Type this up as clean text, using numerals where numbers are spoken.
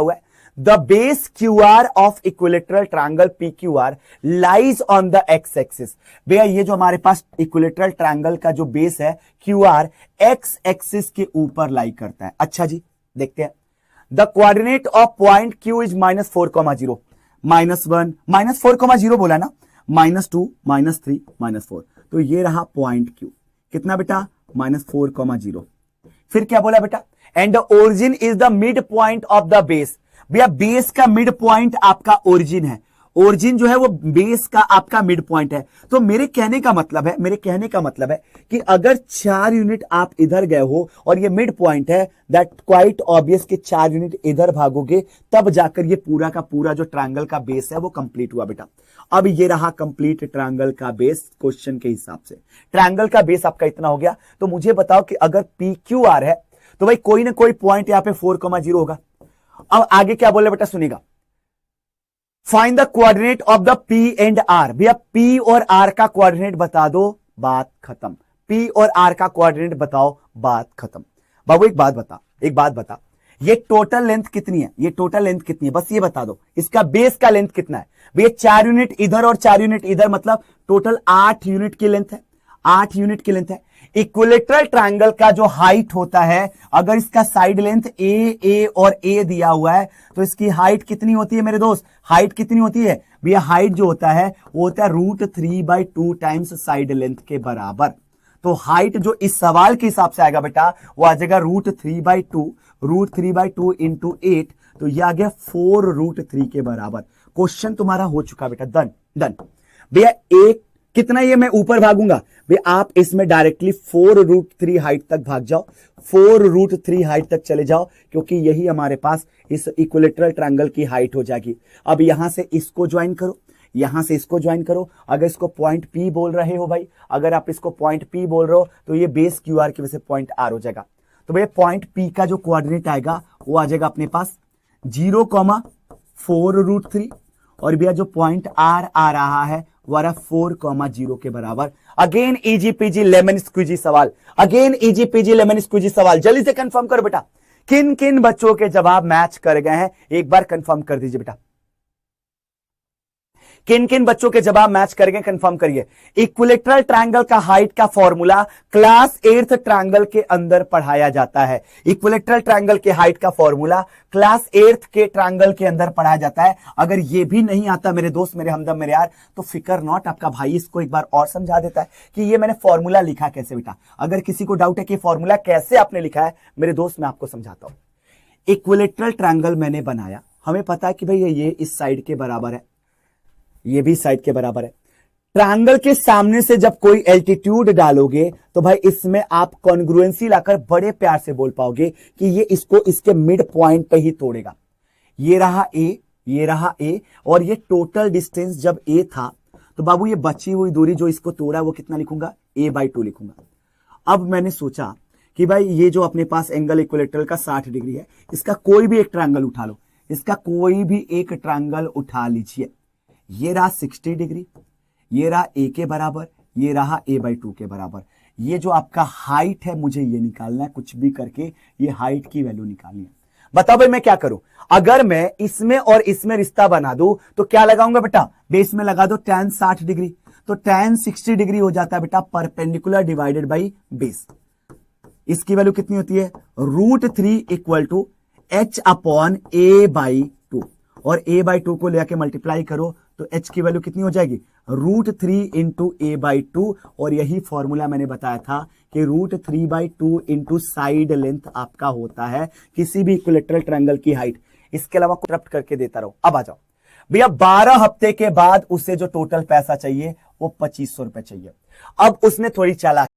हुआ है the base Q R of equilateral triangle P Q R lies on the x axis. भैया ये जो हमारे पास इक्विलेटरल ट्रायंगल का जो बेस है क्यू आर एक्स एक्सिस के ऊपर लाई करता है। अच्छा जी देखते हैं। The coordinate of point Q is -4,0 -1 -4,0 बोला ना, -2 -3 -4, तो ये रहा पॉइंट क्यू कितना बेटा -4,0। फिर क्या बोला बेटा and the origin is the mid point of the base. भैया बेस का मिड पॉइंट आपका ओरिजिन है, ओरिजिन जो है वो बेस का आपका मिड पॉइंट है। तो मेरे कहने का मतलब है कि अगर 4 यूनिट आप इधर गए हो और ये मिड पॉइंट है, दैट क्वाइट ऑब्वियस कि 4 यूनिट इधर भागोगे तब जाकर ये पूरा का पूरा जो ट्रायंगल का बेस है वो कंप्लीट हुआ बेटा। अब ये रहा कंप्लीट ट्रायंगल का बेस क्वेश्चन के हिसाब से। ट्रायंगल का बेस आपका इतना हो गया। तो मुझे बताओ कि अगर पी क्यू आर है तो भाई कोई ना कोई पॉइंट यहां पे 4,0 होगा। अब आगे क्या बोले बेटा सुनिएगा, find the coordinate of the P and R. भैया पी और आर का कोऑर्डिनेट बता दो, बात खत्म। पी और आर का कोऑर्डिनेट बताओ, बात खत्म। बाबू एक बात बता, ये टोटल लेंथ कितनी है, बस ये बता दो। इसका बेस का लेंथ कितना है भैया? 4 यूनिट इधर और 4 यूनिट इधर, मतलब टोटल 8 यूनिट की लेंथ है, 8 यूनिट की लेंथ है। इक्विलेटरल ट्रायंगल का जो हाइट होता है, अगर इसका साइड लेंथ ए और ए दिया हुआ है तो इसकी हाइट कितनी होती है मेरे दोस्त? हाइट कितनी होती है भैया? हाइट जो होता है वो होता है √3/2 टाइम्स साइड लेंथ के बराबर। तो हाइट जो इस सवाल के हिसाब से आएगा बेटा वो आ जाएगा √3/2 इंटू 8, तो ये आ गया 4√3 के बराबर। क्वेश्चन तुम्हारा हो चुका बेटा, डन। भैया एक कितना ये मैं ऊपर भागूंगा भैया, आप इसमें डायरेक्टली 4√3 हाइट तक भाग जाओ, 4√3 हाइट तक चले जाओ, क्योंकि यही हमारे पास इस इक्विलेटरल ट्रायंगल की हाइट हो जाएगी। अब यहां से इसको ज्वाइन करो, यहां से इसको ज्वाइन करो। अगर इसको पॉइंट पी बोल रहे हो भाई, अगर आप इसको पॉइंट पी बोल रहे हो तो ये बेस क्यू आर की वजह से पॉइंट आर हो जाएगा। तो भैया पॉइंट पी का जो कोऑर्डिनेट आएगा वो आ जाएगा अपने पास 0,4√3, और भैया जो पॉइंट आर आ रहा है वो आ रहा 4,0 के बराबर। अगेन इजी लेमन स्क्वीजी सवाल, जल्दी से कंफर्म करो बेटा। किन किन बच्चों के जवाब मैच कर गए हैं एक बार कंफर्म कर दीजिए बेटा। किन किन बच्चों के जवाब मैच कर गए कंफर्म करिए। इक्विलेटरल ट्रायंगल का हाइट का फॉर्मूला क्लास 8th ट्रायंगल के अंदर पढ़ाया जाता है। इक्विलेटरल ट्रायंगल के हाइट का फॉर्मूला क्लास 8th के ट्रायंगल के अंदर पढ़ाया जाता है। अगर ये भी नहीं आता मेरे दोस्त, मेरे हमदम, मेरे यार, तो फिकर नॉट, आपका भाई इसको एक बार और समझा देता है कि ये मैंने फॉर्मूला लिखा कैसे बेटा। अगर किसी को डाउट है कि फॉर्मूला कैसे आपने लिखा है मेरे दोस्त, मैं आपको समझाता हूं। इक्विलेटरल ट्रायंगल मैंने बनाया, हमें पता है कि भाई ये इस साइड के बराबर है, ये भी साइड के बराबर है। ट्रायंगल के सामने से जब कोई एल्टीट्यूड डालोगे तो भाई इसमें आप कॉन्ग्रुएंसी लाकर बड़े प्यार से बोल पाओगे कि ये इसको इसके मिड पॉइंट पे ही तोड़ेगा। ये रहा ए, और ये टोटल डिस्टेंस जब ए था तो बाबू ये बची हुई दूरी जो इसको तोड़ा वो कितना लिखूंगा? a/2 लिखूंगा। अब मैंने सोचा कि भाई ये जो अपने पास एंगल इक्विलेटरल का 60 डिग्री है, इसका कोई भी एक ट्रायंगल उठा लो, इसका कोई भी एक ट्रायंगल उठा लीजिए। ये रहा 60 डिग्री, ये रहा a के बराबर, ये रहा a/2 के बराबर। ये जो आपका हाइट है मुझे ये निकालना है, कुछ भी करके ये हाइट की वैल्यू निकालनी है। बताओ भाई मैं क्या करूं? अगर मैं इसमें और इसमें रिश्ता बना दूं तो क्या लगाऊंगा बेटा? बेस में लगा दो tan 60 डिग्री, तो tan 60 डिग्री हो जाता है बेटा परपेंडिकुलर डिवाइडेड बाई बेस। इसकी वैल्यू कितनी होती है? √3 = h/a/2, और a/2 को लेकर मल्टीप्लाई करो तो h की वैल्यू कितनी हो जाएगी? √3 × a/2, और यही फॉर्मूला मैंने बताया था कि √3/2 इंटू साइड लेंथ आपका होता है किसी भी इक्विलेटरल ट्रायंगल की हाइट। इसके अलावा करप्ट करके देता रहो। अब आ जाओ भैया, 12 हफ्ते के बाद उसे जो टोटल पैसा चाहिए वो 2500 रुपए चाहिए। अब उसने थोड़ी चालाकी